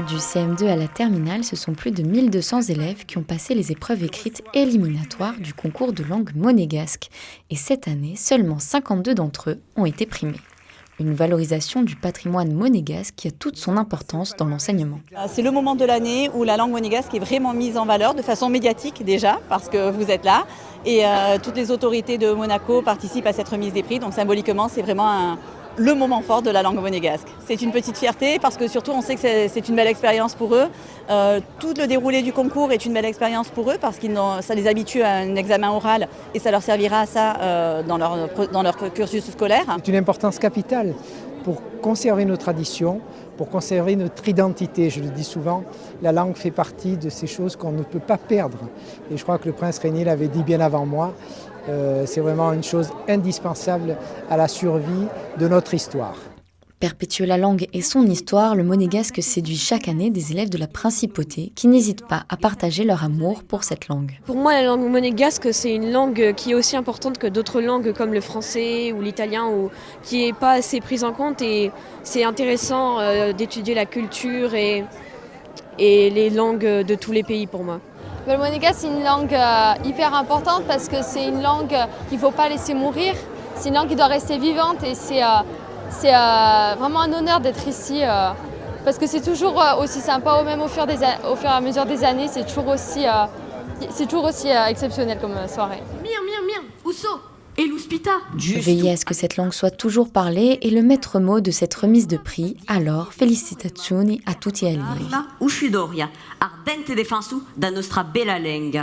Du CM2 à la terminale, ce sont plus de 1200 élèves qui ont passé les épreuves écrites éliminatoires du concours de langue monégasque. Et cette année, seulement 52 d'entre eux ont été primés. Une valorisation du patrimoine monégasque qui a toute son importance dans l'enseignement. C'est le moment de l'année où la langue monégasque est vraiment mise en valeur de façon médiatique déjà, parce que vous êtes là. Et toutes les autorités de Monaco participent à cette remise des prix. Donc symboliquement, c'est vraiment le moment fort de la langue monégasque. C'est une petite fierté parce que surtout on sait que c'est une belle expérience pour eux. Tout le déroulé du concours est une belle expérience pour eux parce que ça les habitue à un examen oral et ça leur servira à ça dans leur cursus scolaire. C'est une importance capitale pour conserver nos traditions, pour conserver notre identité. Je le dis souvent, la langue fait partie de ces choses qu'on ne peut pas perdre. Et je crois que le prince Régnier l'avait dit bien avant moi. C'est vraiment une chose indispensable à la survie de notre histoire. Perpétuer la langue et son histoire, le monégasque séduit chaque année des élèves de la principauté qui n'hésitent pas à partager leur amour pour cette langue. Pour moi, la langue monégasque, c'est une langue qui est aussi importante que d'autres langues comme le français ou l'italien, qui n'est pas assez prise en compte. Et c'est intéressant d'étudier la culture et les langues de tous les pays pour moi. Le monégasque, c'est une langue hyper importante parce que c'est une langue qu'il ne faut pas laisser mourir. C'est une langue qui doit rester vivante et c'est vraiment un honneur d'être ici parce que c'est toujours aussi sympa, même au fur et à mesure des années, c'est toujours aussi exceptionnel comme soirée. Veiller à ce que cette langue soit toujours parlée est le maître mot de cette remise de prix, alors felicitazioni a tutti gli allievi. Uscidoria, ardente defensu da nostra bella lingua.